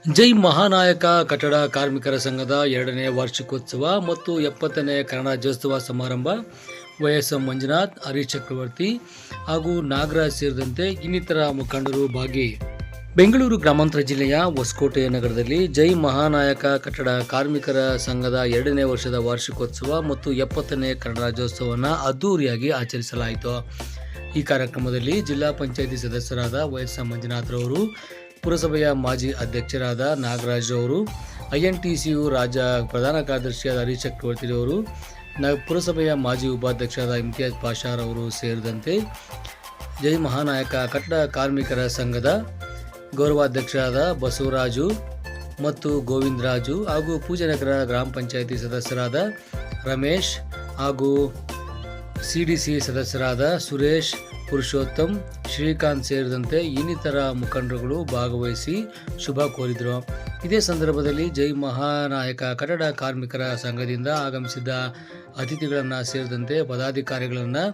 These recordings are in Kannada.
ಜೈ ಮಹಾನಾಯಕ ಕಟ್ಟಡ ಕಾರ್ಮಿಕರ ಸಂಘದ 2ನೇ ವಾರ್ಷಿಕೋತ್ಸವ ಮತ್ತು 70ನೇ ಕನ್ನಡ ರಾಜ್ಯೋತ್ಸವ ಸಮಾರಂಭ ವೈಎಸ್ಎಂ ಮಂಜುನಾಥ್, ಹರೀಶ್ ಚಕ್ರವರ್ತಿ ಹಾಗೂ ನಾಗರಾಜ್ ಸೇರಿದಂತೆ ಇನ್ನಿತರ ಮುಖಂಡರು ಭಾಗಿ. ಬೆಂಗಳೂರು ಗ್ರಾಮಾಂತರ ಜಿಲ್ಲೆಯ ಹೊಸಕೋಟೆ ನಗರದಲ್ಲಿ ಜೈ ಮಹಾನಾಯಕ ಕಟ್ಟಡ ಕಾರ್ಮಿಕರ ಸಂಘದ 2ನೇ ವರ್ಷದ ವಾರ್ಷಿಕೋತ್ಸವ ಮತ್ತು 70ನೇ ಕನ್ನಡ ರಾಜ್ಯೋತ್ಸವವನ್ನು ಅದ್ದೂರಿಯಾಗಿ ಆಚರಿಸಲಾಯಿತು. ಈ ಕಾರ್ಯಕ್ರಮದಲ್ಲಿ ಜಿಲ್ಲಾ ಪಂಚಾಯಿತಿ ಸದಸ್ಯರಾದ ವೈಎಸ್ಎಂ ಮಂಜುನಾಥ್ರವರು, ಪುರಸಭೆಯ ಮಾಜಿ ಅಧ್ಯಕ್ಷರಾದ ನಾಗರಾಜ್ ಅವರು, INTCU ರಾಜ್ಯ ಪ್ರಧಾನ ಕಾರ್ಯದರ್ಶಿಯಾದ ಹರೀಶ್ ಚಕ್ರವರ್ತಿ ಅವರು, ಪುರಸಭೆಯ ಮಾಜಿ ಉಪಾಧ್ಯಕ್ಷರಾದ ಇಮ್ತಿಯಾಜ್ ಪಾಷಾರವರು ಸೇರಿದಂತೆ ಜೈ ಮಹಾನಾಯಕ ಕಟ್ಟಡ ಕಾರ್ಮಿಕರ ಸಂಘದ ಗೌರವಾಧ್ಯಕ್ಷರಾದ ಬಸವರಾಜು ಮತ್ತು ಗೋವಿಂದರಾಜು ಹಾಗೂ ಪೂಜನಗರ ಗ್ರಾಮ ಪಂಚಾಯಿತಿ ಸದಸ್ಯರಾದ ರಮೇಶ್ ಹಾಗೂ CDC ಸದಸ್ಯರಾದ ಸುರೇಶ್, ಪುರುಷೋತ್ತಮ್, ಶ್ರೀಕಾಂತ್ ಸೇರಿದಂತೆ ಇನ್ನಿತರ ಮುಖಂಡರುಗಳು ಭಾಗವಹಿಸಿ ಶುಭ ಕೋರಿದರು. ಇದೇ ಸಂದರ್ಭದಲ್ಲಿ ಜೈ ಮಹಾನಾಯಕ ಕಟ್ಟಡ ಕಾರ್ಮಿಕರ ಸಂಘದಿಂದ ಆಗಮಿಸಿದ್ದ ಅತಿಥಿಗಳನ್ನು ಸೇರಿದಂತೆ ಪದಾಧಿಕಾರಿಗಳನ್ನು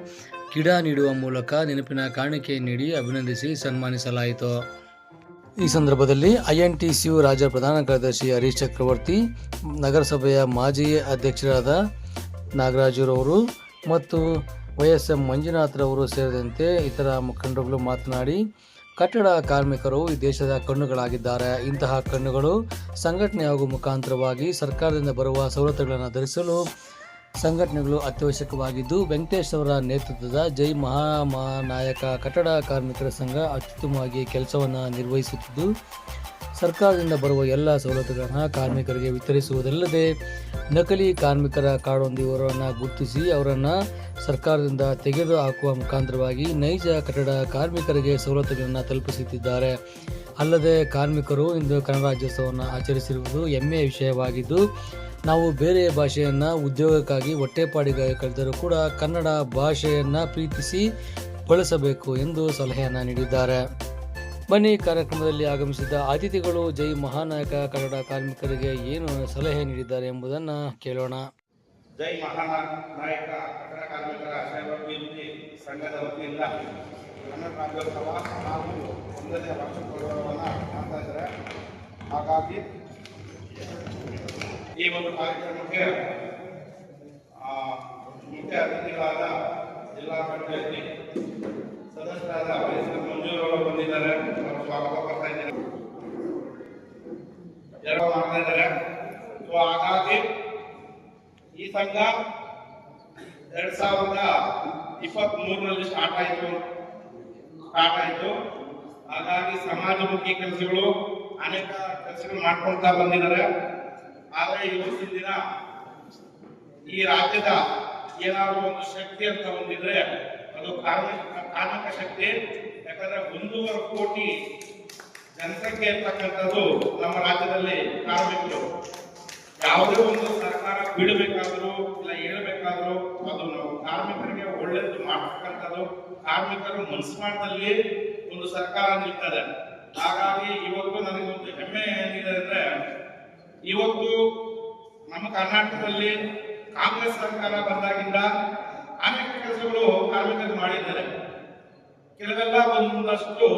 ಗಿಡ ನೀಡುವ ಮೂಲಕ ನೆನಪಿನ ಕಾಣಿಕೆ ನೀಡಿ ಅಭಿನಂದಿಸಿ ಸನ್ಮಾನಿಸಲಾಯಿತು. ಈ ಸಂದರ್ಭದಲ್ಲಿ INTCU ರಾಜ್ಯ ಪ್ರಧಾನ ಕಾರ್ಯದರ್ಶಿ ಹರೀಶ್ ಚಕ್ರವರ್ತಿ, ನಗರಸಭೆಯ ಮಾಜಿ ಅಧ್ಯಕ್ಷರಾದ ನಾಗರಾಜುರವರು ಮತ್ತು ವೈಎಸ್ಎಂ ಮಂಜುನಾಥ್ರವರು ಸೇರಿದಂತೆ ಇತರ ಮುಖಂಡರುಗಳು ಮಾತನಾಡಿ, ಕಟ್ಟಡ ಕಾರ್ಮಿಕರು ಈ ದೇಶದ ಕಣ್ಣುಗಳಾಗಿದ್ದಾರೆ. ಇಂತಹ ಕಣ್ಣುಗಳು ಸಂಘಟನೆ ಹಾಗೂ ಮುಖಾಂತರವಾಗಿ ಸರ್ಕಾರದಿಂದ ಬರುವ ಸವಲತ್ತುಗಳನ್ನು ಧರಿಸಲು ಸಂಘಟನೆಗಳು ಅತ್ಯವಶ್ಯಕವಾಗಿದ್ದು, ವೆಂಕಟೇಶ್ ಅವರ ನೇತೃತ್ವದ ಜೈ ಮಹಾನಾಯಕ ಕಟ್ಟಡ ಕಾರ್ಮಿಕರ ಸಂಘ ಅತ್ಯುತ್ತಮವಾಗಿ ಕೆಲಸವನ್ನು ನಿರ್ವಹಿಸುತ್ತಿದ್ದು, ಸರ್ಕಾರದಿಂದ ಬರುವ ಎಲ್ಲ ಸವಲತ್ತುಗಳನ್ನು ಕಾರ್ಮಿಕರಿಗೆ ವಿತರಿಸುವುದಲ್ಲದೆ ನಕಲಿ ಕಾರ್ಮಿಕರ ಕಾರ್ಡ್ ಹೊಂದಿರುವವರನ್ನು ಗುರುತಿಸಿ ಅವರನ್ನು ಸರ್ಕಾರದಿಂದ ತೆಗೆದು ಹಾಕುವ ಮುಖಾಂತರವಾಗಿ ನೈಜ ಕಟ್ಟಡ ಕಾರ್ಮಿಕರಿಗೆ ಸವಲತ್ತುಗಳನ್ನು ತಲುಪಿಸುತ್ತಿದ್ದಾರೆ. ಅಲ್ಲದೆ ಕಾರ್ಮಿಕರು ಇಂದು ಕನ್ನಡ ರಾಜ್ಯೋತ್ಸವವನ್ನು ಆಚರಿಸಿರುವುದು ಹೆಮ್ಮೆಯ ವಿಷಯವಾಗಿದ್ದು, ನಾವು ಬೇರೆ ಭಾಷೆಯನ್ನು ಉದ್ಯೋಗಕ್ಕಾಗಿ ಹೊಟ್ಟೆಪಾಡಿಗಾಗಿ ಕಲಿತರೂ ಕೂಡ ಕನ್ನಡ ಭಾಷೆಯನ್ನು ಪ್ರೀತಿಸಿ ಬಳಸಬೇಕು ಎಂದು ಸಲಹೆಯನ್ನು ನೀಡಿದ್ದಾರೆ. ಬನ್ನಿ, ಕಾರ್ಯಕ್ರಮದಲ್ಲಿ ಆಗಮಿಸಿದ್ದ ಅತಿಥಿಗಳು ಜೈ ಮಹಾನಾಯಕ ಕನ್ನಡ ಕಾರ್ಮಿಕರಿಗೆ ಏನು ಸಲಹೆ ನೀಡಿದ್ದಾರೆ ಎಂಬುದನ್ನು ಕೇಳೋಣ. ಜೈ ಮಹಾನಾಯಕ ಕಟ್ಟಡ ಕಾರ್ಮಿಕರ ಸೇವಾಭಿವೃದ್ಧಿ ಸಂಘದ ವತಿಯಿಂದ ಕನ್ನಡ ರಾಜ್ಯೋತ್ಸವ ಹಾಗೂ 1ನೇ ವಾರ್ಷಿಕೋತ್ಸವವನ್ನು ಮಾಡ್ತಾ ಇದ್ದಾರೆ. ಹಾಗಾಗಿ ಈ ಒಂದು ಕಾರ್ಯಕ್ರಮಕ್ಕೆ ಮುಖ್ಯ ಅತಿಥಿಗಳಾದ ಜಿಲ್ಲಾ ಪಂಚಾಯತಿ ಸದಸ್ಯರಾದ ವೈಎಸ್ಎಂ ಮಂಜೂರವರು ಬಂದಿದ್ದಾರೆ. ಅವರು ಸ್ವಾಗತ ಮಾಡ್ತಾ ಇದ್ದಾರೆ, ಎಲ್ಲ ಮಾಡ್ತಾ ಇದ್ದಾರೆ. ಸೊ ಹಾಗಾಗಿ ಈ ಸಂಘ 2023ರಲ್ಲಿ ಸ್ಟಾರ್ಟ್ ಆಯಿತು. ಹಾಗಾಗಿ ಸಮಾಜಮುಖಿ ಕೆಲಸಗಳು ಅನೇಕ ಕೆಲಸಗಳು ಮಾಡ್ಕೊಳ್ತಾ ಬಂದಿದ್ದಾರೆ. ಆದರೆ ಇವತ್ತಿನ ದಿನ ಈ ರಾಜ್ಯದ ಏನಾದರೂ ಒಂದು ಶಕ್ತಿ ಅಂತ ಬಂದಿದ್ರೆ ಅದು ಕಾರ್ಮಿಕ ಶಕ್ತಿ. ಯಾಕಂದ್ರೆ 1.5 ಕೋಟಿ ಜನಸಂಖ್ಯೆ ಇರ್ತಕ್ಕಂಥದ್ದು ನಮ್ಮ ರಾಜ್ಯದಲ್ಲಿ ಕಾರ್ಮಿಕರು. ಯಾವುದೇ ಒಂದು ಸರ್ಕಾರ ಬೀಳಬೇಕಾದ್ರೂ ಇಲ್ಲ ಹೇಳಬೇಕಾದ್ರೂ ಅದು ನಾವು ಕಾರ್ಮಿಕರಿಗೆ ಒಳ್ಳೇದು ಮಾಡ್ತಕ್ಕಂಥದ್ದು. ಕಾರ್ಮಿಕರು ಮನಸ್ಮಾಟದಲ್ಲಿ ಒಂದು ಸರ್ಕಾರ ನಿಲ್ತದೆ. ಹಾಗಾಗಿ ಇವತ್ತು ನನಗೊಂದು ಹೆಮ್ಮೆ ಏನಿದೆ ಅಂದ್ರೆ, ಇವತ್ತು ನಮ್ಮ ಕರ್ನಾಟಕದಲ್ಲಿ ಕಾಂಗ್ರೆಸ್ ಸರ್ಕಾರ ಬಂದಾಗಿಂದ ಅನೇಕ ಕೆಲಸಗಳು ಕಾರ್ಮಿಕರು ಮಾಡಿದ್ದಾರೆ. ಕೆಲವೆಲ್ಲ ಒಂದಷ್ಟು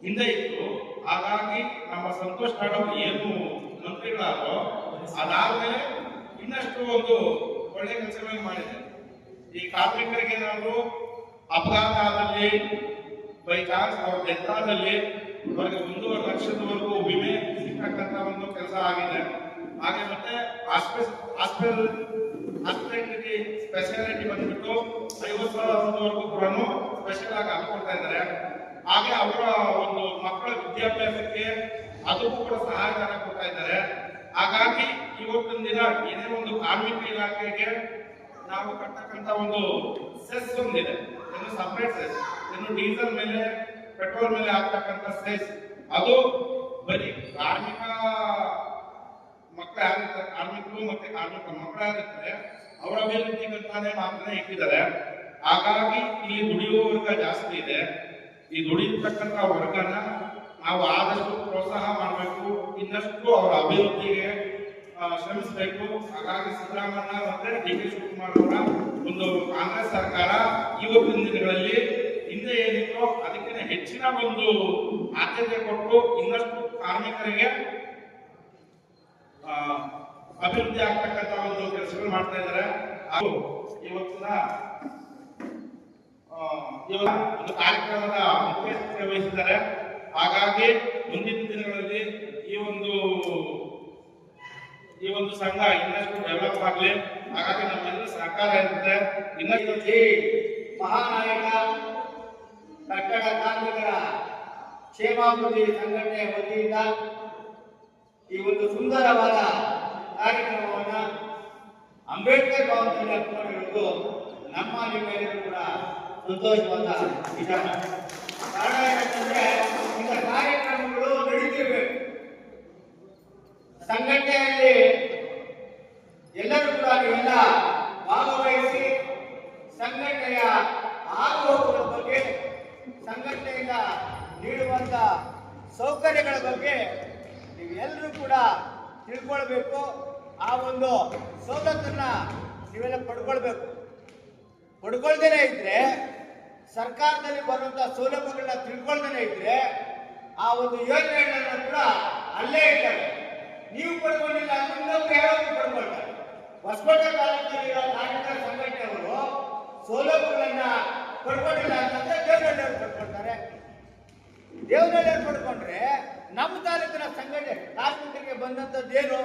ಹಿಂದೆ ಇತ್ತು. ಹಾಗಾಗಿ ನಮ್ಮ ಸಂತೋಷ್ ಲಾಡ್ ಏನು ಮಂತ್ರಿಗಳಾದ್ರು, ಅದಾದ್ಮೇಲೆ ಇನ್ನಷ್ಟು ಒಂದು ಒಳ್ಳೆ ಕೆಲಸಗಳನ್ನು ಮಾಡಿದೆ. ಈ ಕಾರ್ಮಿಕರಿಗೆ ಏನಾದ್ರು ಅಪಘಾತ ಆದಲ್ಲಿ, ಬೈ ಚಾನ್ಸ್ ಅವ್ರ ಡೆತ್ ಆದಲ್ಲಿ ಅವರಿಗೆ 1.5 ಲಕ್ಷದವರೆಗೂ ವಿಮೆ ಸಿಗ್ತಕ್ಕಂಥ ಒಂದು ಕೆಲಸ ಆಗಿದೆ. ಹಾಗೆ ಮತ್ತೆ ಹಾಸ್ಪಿಟಾಲಿಟಿ ಸ್ಪೆಷಾಲಿಟಿ ಬಂದ್ಬಿಟ್ಟು 50,000ವರೆಗೂ ಕೂಡ ಸ್ಪೆಷಲ್ ಆಗಿ ಹಾಕೊಡ್ತಾ ಇದ್ದಾರೆ. ಹಾಗೆ ಅವರ ಒಂದು ಮಕ್ಕಳ ವಿದ್ಯಾಭ್ಯಾಸಕ್ಕೆ ಅದಕ್ಕೂ ಕೂಡ ಸಹಾಯಧನ ಕೊಡ್ತಾ ಇದ್ದಾರೆ. ಹಾಗಾಗಿ ಇವತ್ತಿನ ದಿನ ಏನೇ ಒಂದು ಕಾರ್ಮಿಕ ಇಲಾಖೆಗೆ ನಾವು ಕಟ್ಟತಕ್ಕಂಥ ಒಂದು ಸೆಸ್ ಒಂದಿದೆ, ಇನ್ನು ಸಪರೇಟ್ ಸೆಸ್, ಇನ್ನು ಡೀಸೆಲ್ ಮೇಲೆ ಪೆಟ್ರೋಲ್ ಮೇಲೆ ಹಾಕ್ತಕ್ಕಂಥ ಸೆಸ್, ಅದು ಬರೀ ಕಾರ್ಮಿಕ ಮಕ್ಕಳು ಯಾರಿರ್ತಾರೆ, ಕಾರ್ಮಿಕರು ಮತ್ತೆ ಕಾರ್ಮಿಕ ಮಕ್ಕಳು ಯಾರಿರ್ತಾರೆ ಅವರ ಅಭಿವೃದ್ಧಿಗಂತಾನೆ ಮಾತ್ರ ಇಟ್ಟಿದ್ದಾರೆ. ಹಾಗಾಗಿ ಇಲ್ಲಿ ದುಡಿಯುವ ವರ್ಗ ಜಾಸ್ತಿ ಇದೆ. ಈ ದುಡಿಯತಕ್ಕಂಥ ವರ್ಗನ ನಾವು ಆದಷ್ಟು ಪ್ರೋತ್ಸಾಹ ಮಾಡಬೇಕು, ಇನ್ನಷ್ಟು ಅವರ ಅಭಿವೃದ್ಧಿಗೆ ಶ್ರಮಿಸಬೇಕು. ಹಾಗಾಗಿ ಸಿದ್ದರಾಮಯ್ಯ ಮತ್ತೆ DK ಶಿವಕುಮಾರ್ ಅವರ ಒಂದು ಕಾಂಗ್ರೆಸ್ ಸರ್ಕಾರ ಇವತ್ತಿನ ದಿನಗಳಲ್ಲಿ ಹಿಂದೆ ಏನಿತ್ತು ಅದಕ್ಕಿಂತ ಹೆಚ್ಚಿನ ಒಂದು ಆದ್ಯತೆ ಕೊಟ್ಟು ಇನ್ನಷ್ಟು ಕಾರ್ಮಿಕರಿಗೆ ಅಭಿವೃದ್ಧಿ ಆಗ್ತಕ್ಕಂಥ ಒಂದು ಕೆಲಸಗಳು ಮಾಡ್ತಾ ಇದ್ದಾರೆ. ಹಾಗೂ ಇವತ್ತಿನ ಒಂದು ಕಾರ್ಯಕ್ರಮದ ಮುಖ್ಯಸ್ಥತೆ ವಹಿಸಿದ್ದಾರೆ. ಹಾಗಾಗಿ ಮುಂದಿನ ದಿನಗಳಲ್ಲಿ ಈ ಒಂದು ಸಂಘ ಇನ್ನಷ್ಟು ಡೆವಲಪ್ ಆಗಲಿ. ಹಾಗಾಗಿ ನಮ್ಮೆಲ್ಲರ ಸಹಕಾರ ಇರುತ್ತೆ. ಇನ್ನೊಂದು ಮಹಾನಾಯಕ ಕಟ್ಟಡ ಕಾರ್ಮಿಕರ ಕ್ಷೇಮಾಭಿವೃದ್ಧಿ ಸಂಘಟನೆ ವತಿಯಿಂದ ಈ ಒಂದು ಸುಂದರವಾದ ಕಾರ್ಯಕ್ರಮವನ್ನು ಅಂಬೇಡ್ಕರ್ ಭವನದಲ್ಲಿ ಹಮ್ಮಿಕೊಂಡಿರುವುದು ನಮ್ಮ ನಿಮ್ಮೆಲ್ಲರೂ ಕೂಡ ಸಂತೋಷವಾದ ವಿಚಾರ. ಕಾರಣ ಏನಂತಂದ್ರೆ ಇಂಥ ಕಾರ್ಯಕ್ರಮಗಳು ನಡೀತಿರ್ಬೇಕು. ಸಂಘಟನೆಯಲ್ಲಿ ಎಲ್ಲರೂ ಕೂಡ ನೀವೆಲ್ಲ ಭಾಗವಹಿಸಿ ಸಂಘಟನೆಯ ಆಗುಹೋಗುಗಳ ಬಗ್ಗೆ, ಸಂಘಟನೆಯಿಂದ ನೀಡುವಂತ ಸೌಕರ್ಯಗಳ ಬಗ್ಗೆ ನೀವೆಲ್ಲರೂ ಕೂಡ ತಿಳ್ಕೊಳ್ಬೇಕು. ಆ ಒಂದು ಸವಲತ್ತನ್ನ ನೀವೆಲ್ಲ ಪಡ್ಕೊಳ್ದೇನೆ ಇದ್ರೆ, ಸರ್ಕಾರದಲ್ಲಿ ಬರುವಂತ ಸೌಲಭ್ಯಗಳನ್ನ ತಿಳ್ಕೊಳ್ದೇನೆ ಇದ್ರೆ ಆ ಒಂದು ಯೋಜನೆಗಳನ್ನ ಕೂಡ ಅಲ್ಲೇ ಇದ್ದಾರೆ. ನೀವು ಪಡ್ಕೊಂಡಿಲ್ಲ ಅಂದ್ರೆ ಇನ್ನೊಬ್ರು ಯಾರೋ ಪಡ್ಕೊಳ್ತಾರೆ. ಹೊಸಕೋಟೆ ತಾಲೂಕಿನಲ್ಲಿರೋ ಕಾರ್ಮಿಕರ ಸಂಘಟನೆಯವರು ಸೌಲಭ್ಯಗಳನ್ನ ಪಡ್ಕೊಂಡಿಲ್ಲ ಅಂತಂದ್ರೆ ದೇವನಹಳ್ಳಿಯವರು ಪಡ್ಕೊಳ್ತಾರೆ. ದೇವನಹಳ್ಳಿಯವರು ಪಡ್ಕೊಂಡ್ರೆ ನಮ್ಮ ತಾಲೂಕಿನ ಸಂಘಟನೆ ಕಾರ್ಮಿಕರಿಗೆ ಬಂದಂಥದ್ದೇನು?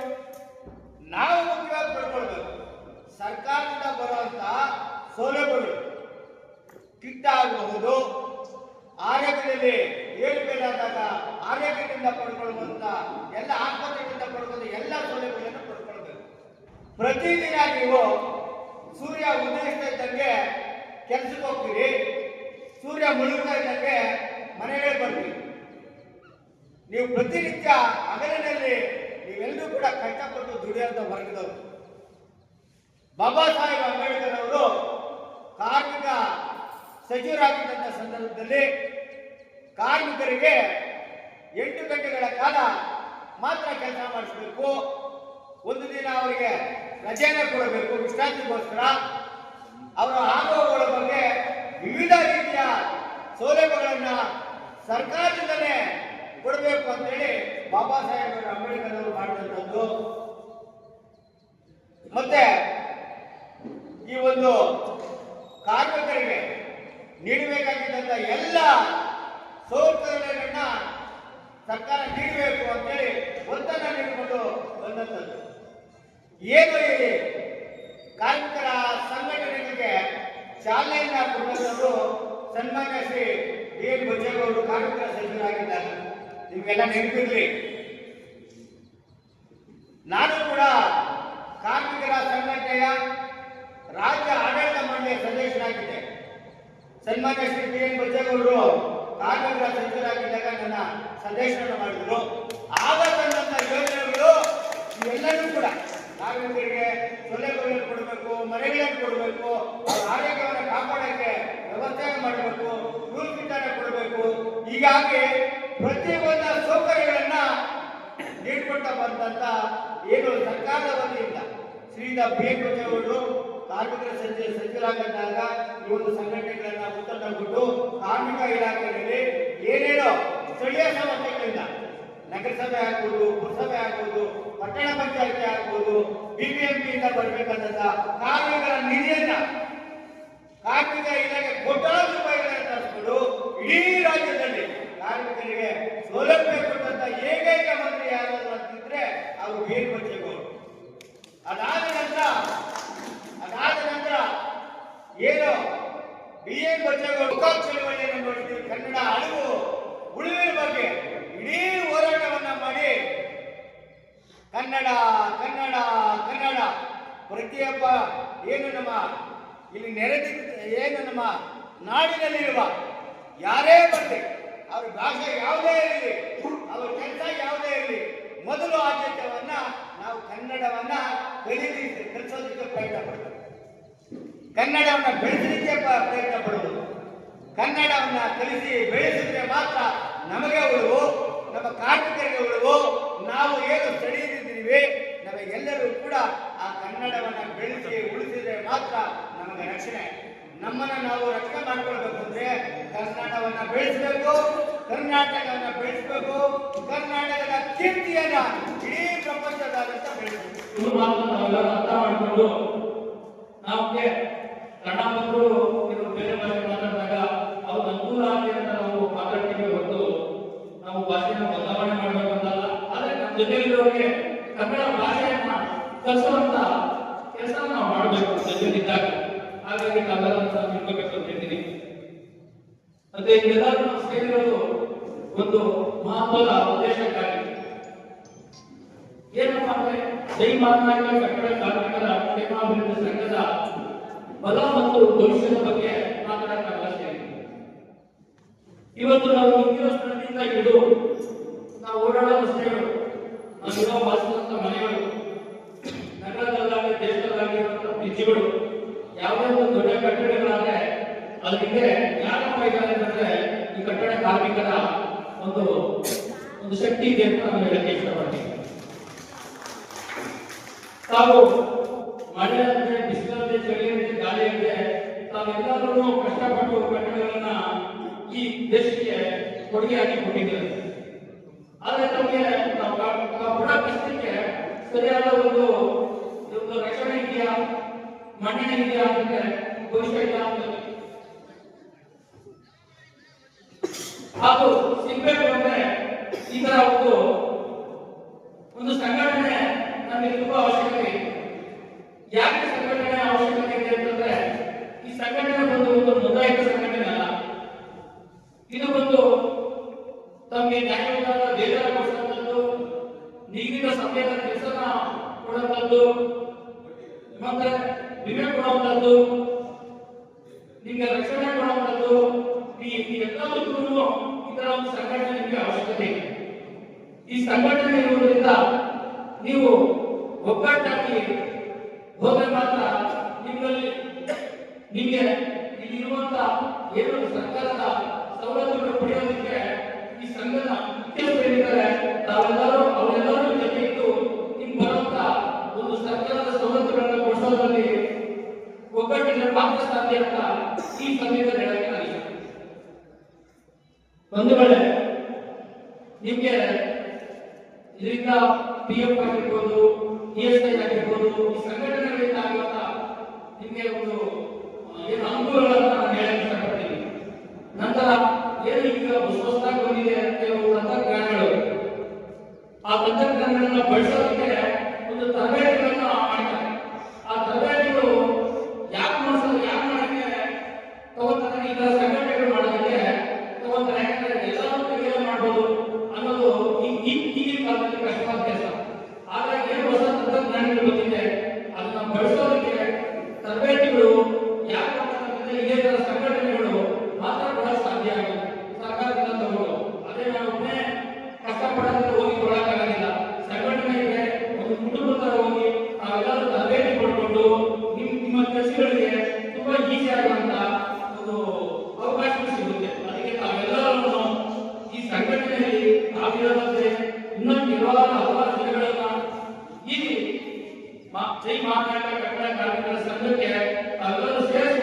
ನಾವು ಮುಖ್ಯವಾಗಿ ಪಡ್ಕೊಳ್ಬೇಕು. ಸರ್ಕಾರದಿಂದ ಬರುವಂತ ಸೌಲಭ್ಯಗಳು ಕಿಟ್ಟ ಆಗಬಹುದು, ಆರೋಗ್ಯದಲ್ಲಿ ಏರುಪೇರಾದಾಗ ಆರೋಗ್ಯದಿಂದ ಪಡ್ಕೊಳ್ಳುವಂತ ಎಲ್ಲ ಆಸ್ಪತ್ರೆಗಳಿಂದ ಪಡ್ಕೊಳ್ಳುವಂತ ಎಲ್ಲ ಸೌಲಭ್ಯಗಳನ್ನು ಪಡ್ಕೊಳ್ಬೇಕು. ಪ್ರತಿದಿನ ನೀವು ಸೂರ್ಯ ಉದಯಿಸ್ತಾ ಇದ್ದಂಗೆ ಕೆಲಸಕ್ಕೆ ಹೋಗ್ತೀರಿ, ಸೂರ್ಯ ಮುಳುಗ್ತಾ ಇದ್ದಂಗೆ ಮನೆಗಳಿಗೆ ಬರ್ತೀರಿ. ನೀವು ಪ್ರತಿನಿತ್ಯ ಹಗಲಿನಲ್ಲಿ ನೀವೆಲ್ಲರೂ ಕೂಡ ಕಷ್ಟಪಟ್ಟು ದುಡಿಯುವಂತ ವರ್ಗದವರು. ಬಾಬಾ ಸಾಹೇಬ್ ಅಂಬೇಡ್ಕರ್ ಅವರು ಕಾರ್ಮಿಕ ಸಚಿವರಾಗಿದ್ದಂಥ ಸಂದರ್ಭದಲ್ಲಿ ಕಾರ್ಮಿಕರಿಗೆ 8 ಗಂಟೆಗಳ ಕಾಲ ಮಾತ್ರ ಕೆಲಸ ಮಾಡಿಸಬೇಕು, ಒಂದು ದಿನ ಅವರಿಗೆ ರಜೆನ ಕೊಡಬೇಕು ವಿಶ್ರಾಂತಿಗೋಸ್ಕರ. ಅವರ ಆಗುವಗಳ ಬಗ್ಗೆ ವಿವಿಧ ರೀತಿಯ ಸೌಲಭ್ಯಗಳನ್ನ ಸರ್ಕಾರದಿಂದಲೇ ಕೊಡಬೇಕು ಅಂತೇಳಿ ಬಾಬಾ ಸಾಹೇಬ್ ಅಂಬೇಡ್ಕರ್ ಅವರು ಮಾಡಿದಂಥದ್ದು. ಮತ್ತೆ ಈ ಒಂದು ಕಾರ್ಮಿಕರಿಗೆ ನೀಡಬೇಕಾಗಿದ್ದಂಥ ಎಲ್ಲ ಸೌಕರ್ಯಗಳನ್ನ ಸರ್ಕಾರ ನೀಡಬೇಕು ಅಂತೇಳಿ ಒತ್ತಡ ನೀಡಿಕೊಂಡು ಬಂದಂಥದ್ದು. ಏನು ಈ ಕಾರ್ಮಿಕರ ಸಂಘಟನೆಗಳಿಗೆ ಚಾಲನೆಯನ್ನ ಕೊಟ್ಟಂಥದ್ದು ಸನ್ಮಾನ್ಯ ಶ್ರೀ ಡಿ.ಎನ್. ಬಚ್ಚೇಗೌಡರು ಕಾರ್ಮಿಕರ ಸಚಿವರಾಗಿದ್ದಾರೆ. ನಿಮಗೆಲ್ಲ ನೆನಪಿರಲಿ, ನಾನು ಕೂಡ ಕಾರ್ಮಿಕರ ಸಂಘಟನೆಯ ರಾಜ್ಯ ಆಡಳಿತ ಮಂಡಳಿಯ ಸದಸ್ಯರಾಗಿದ್ದೆ. ಸನ್ಮಾನ್ಯ ಶ್ರೀ ಡಿ.ಎನ್. ಬಚ್ಚೇಗೌಡರು ಕಾರ್ಮಿಕರ ಸಚಿವರಾಗಿದ್ದಾಗ ನನ್ನ ಸದಸ್ಯರನ್ನು ಮಾಡಿದ್ರು. ಆಗ ತಂದಂತ ಯೋಜನೆಗಳು ಇವೆಲ್ಲರೂ ಕೂಡ ಕಾರ್ಮಿಕರಿಗೆ ಸೌಲಭ್ಯಗಳನ್ನು ಕೊಡಬೇಕು, ಮನೆಗಳನ್ನು ಕೊಡಬೇಕು, ಅವರ ಆರೋಗ್ಯವನ್ನು ಕಾಪಾಡೋಕ್ಕೆ ವ್ಯವಸ್ಥೆಯನ್ನು ಮಾಡಬೇಕು, ರೂಲ್ ಕಿಟ್ಟನ್ನು ಕೊಡಬೇಕು. ಹೀಗಾಗಿ ಪ್ರತಿಯೊಂದು ಸೌಕರ್ಯಗಳನ್ನ ನೀಡಿಕೊಟ್ಟ ಬಂದಂತ ಏನು ಸರ್ಕಾರದ ವತಿಯಿಂದ ಶ್ರೀಯುತ ಡಿ.ಎನ್. ಬಚ್ಚೇಗೌಡರು ಕಾರ್ಮಿಕರ ಸಚಿವರಾಗಿದ್ದಾಗ ಈ ಒಂದು ಸಂಘಟನೆಗಳನ್ನ ಒತ್ತಡ ಕೊಟ್ಟು ಕಾರ್ಮಿಕ ಇಲಾಖೆಯಲ್ಲಿ ಏನೇನೋ ಸ್ಥಳೀಯ ಸಮಸ್ಯೆಗಳಿಂದ ನಗರಸಭೆ ಆಗ್ಬೋದು, ಪುರಸಭೆ ಆಗ್ಬೋದು, ಪಟ್ಟಣ ಪಂಚಾಯತಿ ಆಗ್ಬೋದು, ಬಿಬಿಎಂಪಿಯಿಂದ ಬರಬೇಕಾದಂತ ಕಾರ್ಮಿಕರ ನಿಧಿಯನ್ನ ಕಾರ್ಮಿಕ ಇಲಾಖೆ ಕೋಟ್ಯಾಂತರ ರೂಪಾಯಿಗಳನ್ನು ತರಿಸಿಕೊಂಡು ಇಡೀ ರಾಜ್ಯದಲ್ಲಿ ಕಾರ್ಮಿಕರಿಗೆ ಸೌಲಭ್ಯ ಕೊಟ್ಟಂತ ಏಕೈಕ ಮಂತ್ರಿ ಯಾರಾದರೂ ಅಂತಿದ್ರೆ ಅವರು ಡಿ.ಎನ್. ಬಚ್ಚೇಗೌಡರು. ಅದಾದ ನಂತರ ಏನು ಡಿ.ಎನ್. ಬಚ್ಚೇಗೌಡರು ಚಳವಳಿಯನ್ನು ನೋಡಿದ್ವಿ. ಕನ್ನಡ ಅಳಿವು ಉಳಿವಿನ ಬಗ್ಗೆ ಇಡೀ ಹೋರಾಟವನ್ನ ಮಾಡಿ ಕನ್ನಡ ಕನ್ನಡ ಕನ್ನಡ ಪ್ರತಿಯೊಬ್ಬ ಏನು ನಮ್ಮ ಇಲ್ಲಿ ಏನು ನಮ್ಮ ನಾಡಿನಲ್ಲಿರುವ ಯಾರೇ ಬರಲಿ, ಅವ್ರ ಭಾಷೆ ಯಾವುದೇ ಇರಲಿ, ಅವ್ರ ಕೆಲಸ ಯಾವುದೇ ಇರಲಿ, ಮೊದಲು ಆದ್ಯತೆಯನ್ನ ನಾವು ಕನ್ನಡವನ್ನ ಕಲಿಸೋದಕ್ಕೆ ಪ್ರಯತ್ನ ಪಡ್ತೇವೆ. ಕನ್ನಡವನ್ನ ಬೆಳೆಸಲಿಕ್ಕೆ ಪ್ರಯತ್ನ ಪಡುವುದು. ಕನ್ನಡವನ್ನ ಕಲಿಸಿ ಬೆಳೆಸಿದ್ರೆ ಮಾತ್ರ ನಮಗೆ ಉಳಿವು, ನಮ್ಮ ಕಾರ್ಮಿಕರಿಗೆ ಉಳಿವು. ನಾವು ಏನು ಸ್ಥಳೀಯರಿದ್ದೀವಿ ನಮಗೆಲ್ಲರೂ ಕೂಡ ಆ ಕನ್ನಡವನ್ನ ಬೆಳೆಸಿ ಉಳಿಸಿದ್ರೆ ಮಾತ್ರ ನಮಗೆ ರಕ್ಷಣೆ. ನಮ್ಮನ್ನ ನಾವು ರಕ್ಷಣೆ ಮಾಡ್ಕೊಳ್ಬೇಕು ಅಂದ್ರೆ ಕನ್ನಡವನ್ನ ಬೆಳೆಸಬೇಕು, ಕರ್ನಾಟಕವನ್ನ ಬೆಳೆಸಬೇಕು, ಕರ್ನಾಟಕದ ಕೀರ್ತಿಯನ್ನ ಇಡೀ ಪ್ರಪಂಚದಾದ್ಯಂತ ಬೆಳೆಸಬೇಕು. ಇವ್ರ ಮಾತನ್ನು ನಾವೆಲ್ಲರೂ ಅರ್ಥ ಮಾಡಿಕೊಂಡು ನಮಗೆ ಕನ್ನಡ ಬಂದು ಕೆಲವು ಬೇರೆ ಭಾಷೆ ಮಾತಾಡಿದಾಗ ಅವ್ರ ಅನುಕೂಲ ಆಗಲಿ ಅಂತ ನಾವು ಮಾತಾಡ್ತೀವಿ ಹೊರತು ನಾವು ಭಾಷೆನ ಬದಲಾವಣೆ ಮಾಡಬೇಕಂತಲ್ಲ. ಆದ್ರೆ ನಮ್ಮ ಜೊತೆಗಿರೋರಿಗೆ ಕನ್ನಡ ಭಾಷೆಯನ್ನ ಕಲಿಸುವಂತ ಕೆಲಸ ನಾವು ಮಾಡಬೇಕು ಜೊತೆಗಿದ್ದಾಗ. ಹಾಗಾಗಿ ನಾವೆಲ್ಲರೂ ತಿಳ್ಕೋಬೇಕು ಅಂತ ಹೇಳ್ತೀನಿ. ಮತ್ತೆ ಇದೆಲ್ಲರೂ ನಾವು ಸೇರಿರೋದು ಒಂದು ಮಹತ್ವದ ಉದ್ದೇಶಕ್ಕಾಗಿ. ಏನಪ್ಪಾ ಅಂದ್ರೆ ಜೈ ಮಾತನಾಡಿದ ಕಟ್ಟಡ ಕಾರ್ಮಿಕರ ಕ್ಷೇಮಾಭಿವೃದ್ಧಿ ಸಂಘದ ಬಲ ಮತ್ತು ಭವಿಷ್ಯದ ಬಗ್ಗೆ ಮಾತನಾಡಕ್ಕೆ ಅವಕಾಶ ಇದೆ. ಇವತ್ತು ನಾವು ಇಂದಿನ ಸ್ಥಳದಿಂದ ಹಿಡಿದು ನಾವು ಓಡಾಡೋ ರಸ್ತೆಗಳು, ನಾವಿರೋ ವಾಸಿಸುವಂತ ಮನೆಗಳು, ನಗರದಲ್ಲಾಗಲಿ ದೇಶದಲ್ಲಾಗಲಿ ಬ್ರಿಡ್ಜ್ಗಳು, ಯಾವುದೇ ಒಂದು ದೊಡ್ಡ ಕಟ್ಟಡಗಳಾದ್ರೆ ಅದ್ರ ಹಿಂದೆ ಯಾರಪ್ಪ ಇದ್ದಾರೆ ಅಂತಂದ್ರೆ ಈ ಕಟ್ಟಡ ಕಾರ್ಮಿಕರ ಒಂದು ಶಕ್ತಿ ಇದೆ ಅಂತ ನಾವು ಹೇಳಕ್ಕೆ ಇಷ್ಟಪಡ್ತೀವಿ. ತಾವು ಮಳೆ ಅಂದ್ರೆ, ಬಿಸಿಲಂತೆ, ಚಳಿಯಂತೆ, ಗಾಳಿಯಂತೆ ತಾವೆಲ್ಲರೂ ಕಷ್ಟಪಟ್ಟು ಕಟ್ಟಡಗಳನ್ನ ಈ ದೇಶಕ್ಕೆ ಕೊಡುಗೆಯಾಗಿ ಕೊಟ್ಟಿದ್ದಾರೆ. ಆದ್ರೆ ತಮಗೆ ಬಡ ಕಷ್ಟಕ್ಕೆ ಸರಿಯಾದ ಒಂದು ರಕ್ಷಣೆ ಇದೆಯಾ, ಮನ್ನಣೆ ಇದೆಯಾ ಅಂದ್ರೆ ಭವಿಷ್ಯ ಇಲ್ಲ ಅಂತ. ಹಾಗೂ ಸಿಗ್ಬೇಕು ಅಂದ್ರೆ ಈ ತರ ಒಂದು ಸಂಘಟನೆ ನಮಗೆ ತುಂಬಾ ಅವಶ್ಯಕತೆ ಇದೆ. ಯಾಕೆ ಸಂಘಟನೆ ಅವಶ್ಯಕತೆ ಇದೆ ಅಂತಂದ್ರೆ ಈ ಸಂಘಟನೆ ಒಂದು ನೋಂದಾಯಿತ ಸಂಘಟನೆ ಅಲ್ಲ. ಇದು ಒಂದು ತಮಗೆ ನ್ಯಾಯವಾದ ವೇತನ ಕೊಡುವಂಥದ್ದು, ನಿಗದಿತ ಸಮಯದ ಕೆಲಸನ ಕೊಡುವಂಥದ್ದು, ಮತ್ತೆ ವಿಮೆ ಕೊಡುವಂಥದ್ದು, ನಿಮಗೆ ರಕ್ಷಣೆ ಕೊಡುವಂಥದ್ದು, ಈ ಎಲ್ಲದಕ್ಕೂ ಇದರ ಒಂದು ಸಂಘಟನೆ ನಿಮಗೆ ಅವಶ್ಯಕತೆ ಇದೆ. ಈ ಸಂಘಟನೆ ಇರುವುದರಿಂದ ನೀವು ಒಗ್ಗಟ್ಟಾಗಿ ಹೋದ್ರೆ ಮಾತ್ರ ನಿಮಗೆ ಇಲ್ಲಿರುವಂತ ಏನು ಸರ್ಕಾರದ ಸವಲತ್ತುಗಳು ಪಡೆಯೋದಕ್ಕೆ ಈ ಸಂಘದ ಮುಖ್ಯಸ್ಥರಿದ್ದಾರೆ ಅವರೆಲ್ಲರೂ ಜೊತೆ ಇದ್ದು ನಿಮ್ಗೆ ಬರುವಂತ ಒಂದು ಸರ್ಕಾರದ ಸವಲತ್ತುಗಳನ್ನು ಕೊಡಿಸೋದ್ರಲ್ಲಿ ಒಗ್ಗಟ್ಟಿನ ಮಾತ್ರ ಸಾಧ್ಯ ಅಂತ ಈ ಸಂದರ್ಭದಲ್ಲಿ ಹೇಳಕ್ಕೆ ನಾನು ಇಷ್ಟ. ಒಂದು ವೇಳೆ ನಿಮ್ಗೆ ಇದರಿಂದ PF ಆಗಿರ್ಬೋದು, ESI ಆಗಿರ್ಬೋದು, ಈ ಸಂಘಟನೆಗಳಿಂದ ಆಗುವಂತ ನಿಮ್ಗೆ ಒಂದು ಏನು ಅನುಕೂಲಗಳನ್ನ ನಾನು ಹೇಳಕ್ಕೆ ಇಷ್ಟಪಡ್ತೀನಿ. ನಂತರ ಏನು ಈಗ ಹೊಸದಾಗಿ ಬಂದಿದೆ ಕೆಲವು ತಂತ್ರಜ್ಞಾನಗಳು, ಆ ತಂತ್ರಜ್ಞಾನಗಳನ್ನ ಬಳಸೋದಕ್ಕೆ ಒಂದು ತರಬೇತಿಗಳನ್ನ ಮಾಡ್ತಾರೆ. ಆ ತರಬೇತಿಗಳು ಯಾಕೆ ಮಾಡಕ್ಕೆ ತಗೋತಾರೆ, ಈ ತರ ಸಂಘಟನೆಗಳು ಮಾಡೋದಕ್ಕೆ ತಗೋತಾರೆ. ಯಾಕಂದ್ರೆ ಎಲ್ಲರೂ ಕೈಯಲ್ಲಿ ಮಾಡ್ಬೋದು ಅನ್ನೋದು ಈಗಿನ ಕಾಲದಲ್ಲಿ ಕಷ್ಟವಾದ ಕೆಲಸ. ಹಾಗಾಗಿ ಏನು ಹೊಸ ತಂತ್ರಜ್ಞಾನಗಳು ಬಂದಿದೆ ಅದನ್ನ ಬಳಸೋದಕ್ಕೆ ತರಬೇತಿಗಳು ಯಾಕೆ ಮಾಡ್ತಾರೆ, ಇದೇ ತರ ಸಂಘಟನೆಗಳು ಮಾತ್ರ ಕೊಡಕ್ಕೆ ಸಾಧ್ಯ ಆಗುತ್ತೆ ಸರ್ಕಾರದಿಂದ ತಗೊಂಡು. ಅದೇ ನಾವು ಒಮ್ಮೆ ಕಷ್ಟಪಡೋದಕ್ಕೆ ಹೋಗಿ ಕೊಡಕ್ಕಾಗಲಿಲ್ಲ. ಸಂಘಟನೆ ಇದೆ, ಒಂದು ಕುಟುಂಬದ ಹೋಗಿ ನಾವೆಲ್ಲರೂ ತರಬೇತಿ ಪಡ್ಕೊಂಡು ನಿಮ್ಮ ಕೆಲಸಗಳಿಗೆ ತುಂಬಾ ಈಸಿ ಆಗುವಂತ ಒಂದು ಅವಕಾಶ ಸಿಗುತ್ತೆ. ಅದಕ್ಕೆ ತಾವೆಲ್ಲರೂ ಈ ಸಂಘಟನೆಯಲ್ಲಿ ನಾವಿರೋದಂತೆ ಇನ್ನೊಂದು ಹಲವಾರು ದಿನಗಳನ್ನ ಈ ಜೈ ಮಾತನಾಡಿದ ಕಟ್ಟಡ ಕಾರ್ಮಿಕರ ಸಂಘಕ್ಕೆ ತಾವೆಲ್ಲರೂ ಸೇರಿಸಿ